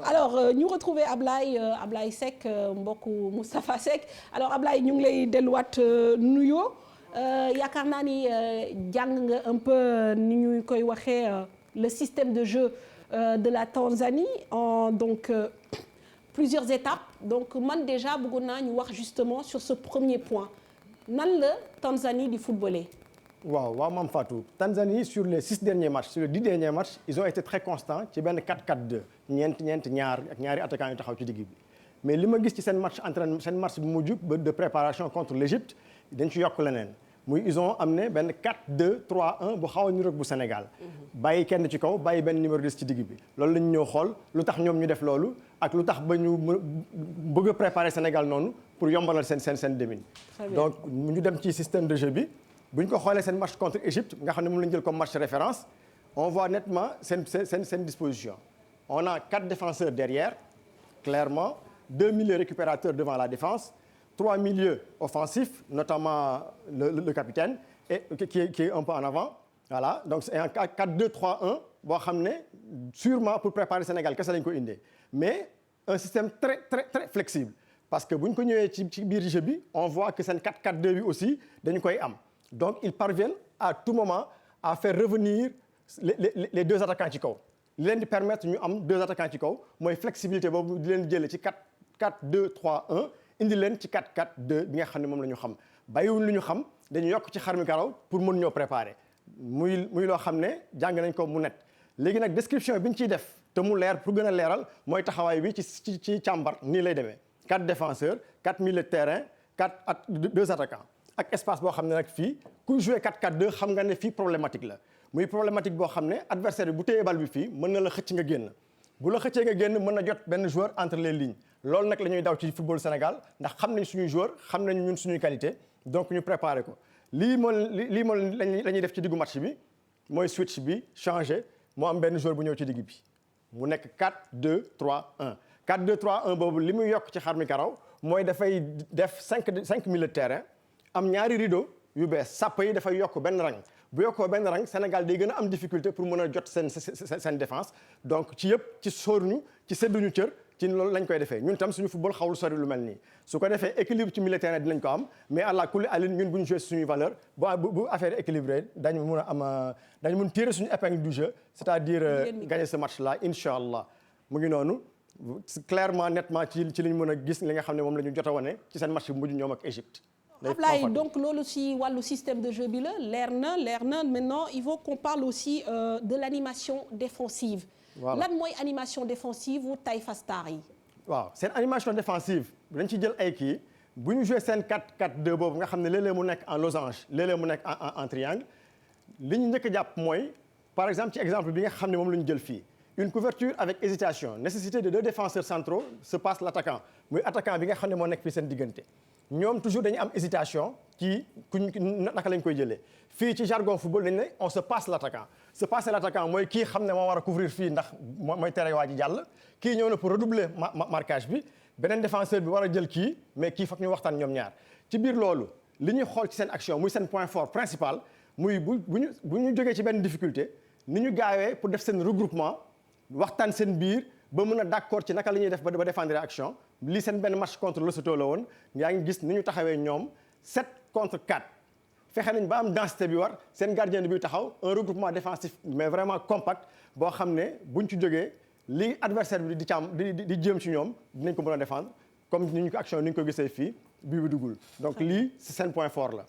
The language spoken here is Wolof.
alors ñu retrouver Ablaye Seck mbokku Moustapha Seck alors Ablaye ñu ngi lay delluwaat nuyoo yaakaar naa ni jàng nga un peu ni ñu koy waxee le système de jeu de la Tanzanie en donc plusieurs étapes donc man déjà bëggoon naa ñu wax justement sur ce premier point nan la Tanzanie di footballer. waaw Mame Fatou Tanzanie sur les 6 derniers matchs sur les 10 derniers matchs ils ont été très constants ci benn 4-4-2 ñaar ak ñaari attaquants yu taxaw ci digg bi mais li ma gis ci seen match entraînement seen match bu mujj de préparation contre l'Égypte dañ ci yokk leneen muy ils ont amené benn 4-2-3-1 bu xaw a niroog bu Sénégal bàyyi kenn ci kaw bàyyi benn numéro 10 ci digg bi loolu la ñu ñëw xool lu tax ñoom ñu def loolu ak lu tax ba ñu bëgg a préparer Sénégal noonu pour yombalal seen demin donc ñu dem ci système de jeu bi bu ñu ko xoolee seen match contre Égypte nga xam ne moom la ñu jël comme match référence on voit nettement seen disposition on a 4 défenseurs derrière clairement 2 milieux récupérateurs devant la défense 3 milieux offensifs notamment le capitaine et qui est un peu en avant voilà donc c'est un 4-2-3-1 boo xam ne sûrement pour préparer Sénégal kese lañ ko indee mais un système très flexible parce que bu ñu ko ñëwee ci biir jeu bi on voit que seen 4-4-2 bi aussi dañu koy am donc ils parviennent à tout moment à faire revenir les 2 attaquants ci kaw li leen di permettre ñu am 2 attaquants ci kaw mooy flexibilité boobu di leen jëlee ci 4-4-2-3-1 indi leen ci 4-4-2 bi nga xam ne moom la ñu xam bàyyiwuñ lu ñu xam dañu yokk ci xar mi karaw pour mën ñoo préparer muy loo xam ne jàng nañ ko mu net léegi nag description bi ñu ciy def te mu leer pour gën a leeral mooy taxawaay bi ci càmbar nii lay demee 4 défenseurs 4 milieux de terrain 2 attaquants ak espace boo xam ne nag fii kuy jouer 4-4-2 xam nga ne fii problématique la muy problématique boo xam ne adversaire bi bu téyee bal bi fii mën na la xëcc nga génn bu la xëccee nga génn mën na jot benn joueur entre les lignes loolu nag la ñuy daw ci football Sénégal ndax xam nañ suñuy joueur xam nañ ñun suñuy qualité donc ñu préparer ko lii moo la ñuy def ci diggu match bi mooy switch bi changé moo am benn joueur bu ñëw ci digg bi mu nekk 4-2-3-1 4-2-3-1 boobu li muy yokk ci xar mi karaw mooy dafay def 5 milieux de terrain am ñaari rideau yu bees sàpp yi dafay yokk benn rang bu yokkoo benn rang Sénégal day gën a am difficulté pour mën a jot seen défense donc ci yëpp ci sóorñu ci sedduñu cër ci loolu lañ koy defee ñun tam suñu football xawul sori lu mel nii su ko defee équilibre ci milieu terrain dinañ ko am mais àla kulli alin ñun bu ñu joué suñuy valeur bu affaire équilibré dañu mun a am dañu mun tirer suñu épingle du jeu c'est-à-dire gagner ce match là incha allah mu ngi noonu clairement nettement ci li ñu mën a gis li nga xam ne moom la ñu jot a wane ci seen match bu mujj ñoom ak Égypte. Ablaye donc loolu ci wàllu système de jeu bi la leer na maintenant il faut qu'on parle aussi de l'animation défensive. voilà lan mooy animation défensive wu Taifa Stars yi. waaw seen animation défensive dañ ci jël ay kii bu ñu joué seen 4-4-2 boobu nga xam ne léeg-léeg mu nekk en losange léeg-léeg mu nekk en triangle li ñu njëkk a jàpp mooy par exemple ci exemple bi nga xam ne moom la ñu jël fii une couverture avec hésitation nécessité de 2 défenseurs centraux se passe l'attaquant muy attaquant bi nga xam ne moo nekk fii seen diggante ñoom toujours dañuy am hésitation ci naka lañ koy jëlee fii ci jargon football dañ ne on se passe l'attaquant se passer l'attaquant mooy kii xam ne moo war a couvrir fii ndax mooy tere waa ji jàll kii ñëw na pour redoubler marquage bi beneen défenseur bi war a jël kii mais kii foog ñu waxtaan ñoom ñaar ci biir loolu li ñuy xool ci seen action muy seen point fort principal muy bu ñu jógee ci benn difficulté ni ñu gaawee pour def seen regroupement waxtaan seen biir ba mën a d'accord ci naka la ñuy def ba défendre action lii seen benn match contre Lesotho la woon yaa ngi gis ni ñu taxawee ñoom 7 contre 4 fexe nañ ba am densité bi war seen gardien bi taxaw un regroupement défensif mais vraiment compact boo xam ne buñ ci jógee li adversaire bi di jéem ci ñoom dinañ ko mën a défendre comme ni ñu ko action ni ñu ko gisee fii bii bi duggul donc lii c'est seen point fort la